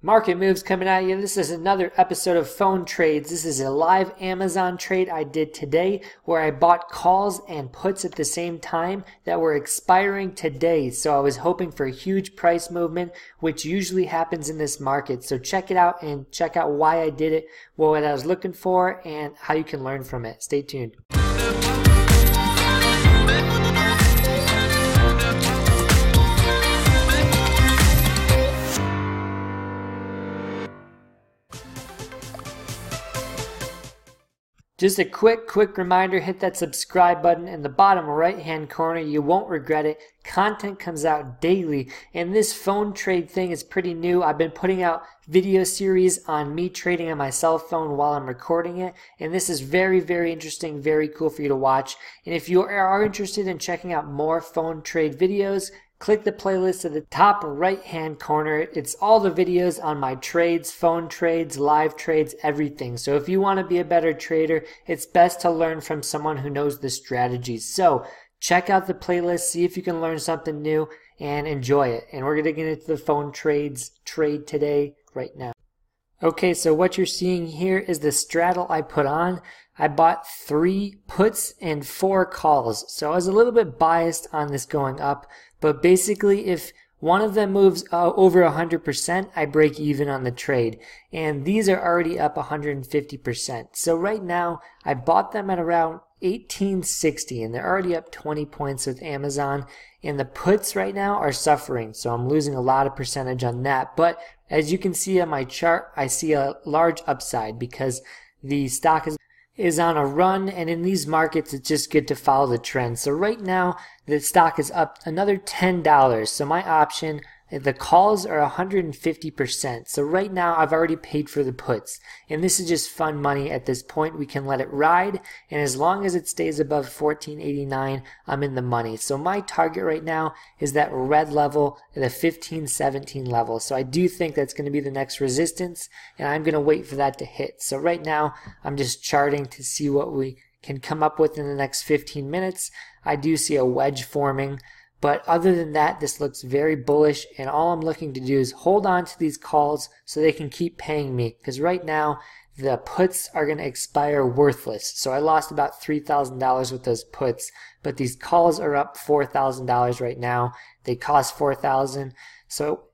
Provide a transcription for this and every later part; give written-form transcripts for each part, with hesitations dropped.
Market moves coming at you. This is another episode of Phone Trades. This is a live Amazon trade I did today where I bought calls and puts at the same time that were expiring today. So I was hoping for a huge price movement, which usually happens in this market. So check it out and check out why I did it, what I was looking for, and how you can learn from it. Stay tuned. Just a quick reminder, hit that subscribe button in the bottom right hand corner. You won't regret it. Content comes out daily, and this phone trade thing is pretty new. I've been putting out video series on me trading on my cell phone while I'm recording it, and this is very interesting, very cool for you to watch. And if you are interested in checking out more phone trade videos, click the playlist at the top right hand corner. It's all the videos on my trades, phone trades, live trades, everything. So if you want to be a better trader, it's best to learn from someone who knows the strategies. So check out the playlist, see if you can learn something new and enjoy it. And we're going to get into the phone trades trade today right now. Okay, so what you're seeing here is the straddle I put on. I bought 3 puts and 4 calls. So I was a little bit biased on this going up, but basically if one of them moves over 100%, I break even on the trade. And these are already up 150%. So right now, I bought them at around 1860, and they're already up 20 points with Amazon. And the puts right now are suffering, so I'm losing a lot of percentage on that. But as you can see on my chart, I see a large upside because the stock is on a run, and in these markets it's just good to follow the trend. So right now the stock is up another $10. So my option, the calls are 150%. So right now I've already paid for the puts, and this is just fun money at this point. We can let it ride, and as long as it stays above 14.89, I'm in the money. So my target right now is that red level, the 15.17 level. So I do think that's going to be the next resistance, and I'm going to wait for that to hit. So right now I'm just charting to see what we can come up with in the next 15 minutes. I do see a wedge forming. But other than that, this looks very bullish, and all I'm looking to do is hold on to these calls so they can keep paying me, because right now the puts are going to expire worthless. So I lost about $3,000 with those puts, but these calls are up $4,000 right now. They cost $4,000. So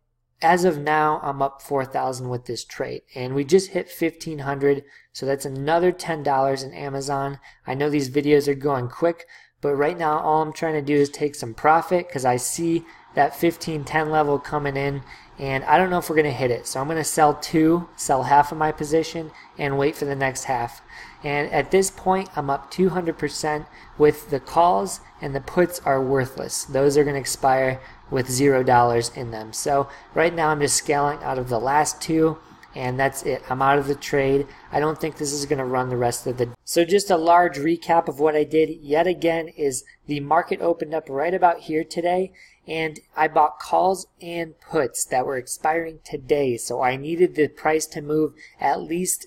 as of now, I'm up $4,000 with this trade, and we just hit $1,500. So that's another $10 in Amazon. I know these videos are going quick, but right now, all I'm trying to do is take some profit because I see that 15.10 level coming in, and I don't know if we're going to hit it. So I'm going to sell half of my position, and wait for the next half. And at this point, I'm up 200% with the calls, and the puts are worthless. Those are going to expire with $0 in them. So right now, I'm just scaling out of the last 2. And that's it. I'm out of the trade. I don't think this is going to run the rest of the day. So just a large recap of what I did yet again is the market opened up right about here today, and I bought calls and puts that were expiring today. So I needed the price to move at least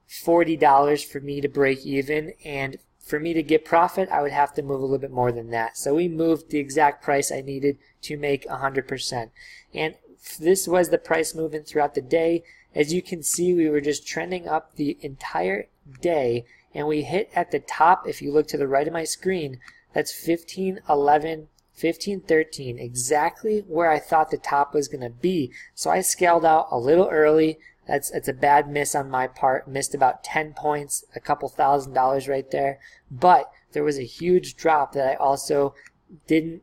$40 for me to break even, and for me to get profit, I would have to move a little bit more than that. So we moved the exact price I needed to make 100%. And this was the price movement throughout the day. As you can see, we were just trending up the entire day, and we hit at the top, if you look to the right of my screen, that's 15.11, 15.13, exactly where I thought the top was going to be. So I scaled out a little early. That's a bad miss on my part. Missed about 10 points, a couple $1,000 right there. But there was a huge drop that I also didn't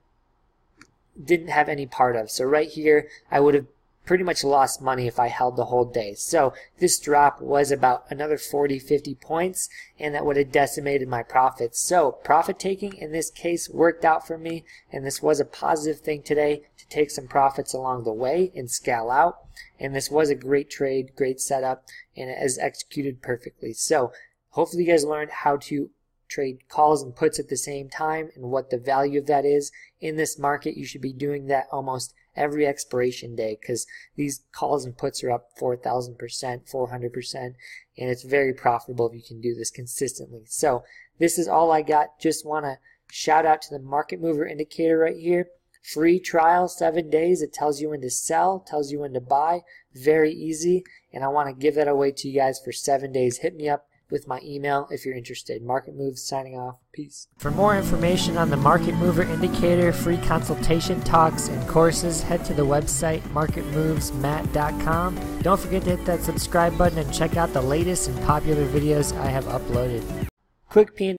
have any part of. So right here, I would have pretty much lost money if I held the whole day. So this drop was about another 40-50 points, and that would have decimated my profits. So profit taking in this case worked out for me, and this was a positive thing today to take some profits along the way and scale out. And this was a great trade, great setup, and it is executed perfectly. So hopefully you guys learned how to trade calls and puts at the same time and what the value of that is. In this market, you should be doing that almost every expiration day, because these calls and puts are up 4,000%, 400%, and it's very profitable if you can do this consistently. So this is all I got. Just want to shout out to the market mover indicator right here. Free trial, 7 days. It tells you when to sell, tells you when to buy. very easy, and I want to give that away to you guys for 7 days. Hit me up with my email if you're interested. Market Moves signing off. Peace. For more information on the Market Mover Indicator, free consultation talks, and courses, head to the website marketmovesmatt.com. Don't forget to hit that subscribe button and check out the latest and popular videos I have uploaded. Quick P&L